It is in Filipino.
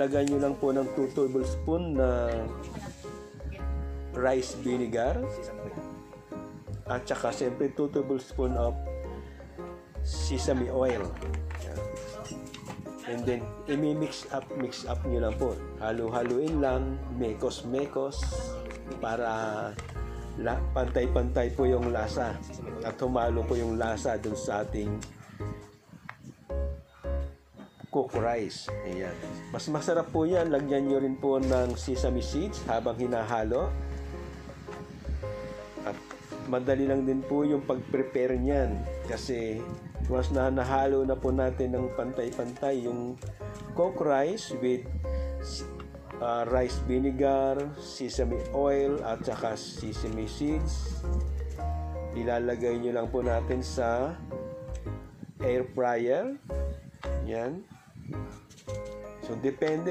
Lagyan nyo lang po ng 2 tablespoon na rice vinegar. At saka siyempre 2 tablespoon of sesame oil. Yan. And then, mix up nyo lang po. Halo-haluin lang, mekos-mekos, para pantay-pantay po yung lasa. At humalo po yung lasa dun sa ating cooked rice. Ayan. Mas masarap po yan. Lagyan nyo rin po ng sesame seeds habang hinahalo. At madali lang din po yung pag-prepare niyan. Kasi once na nahalo na po natin ng pantay-pantay yung cooked rice with rice vinegar, sesame oil, at saka sesame seeds, ilalagay nyo lang po natin sa air fryer. Yan. So, depende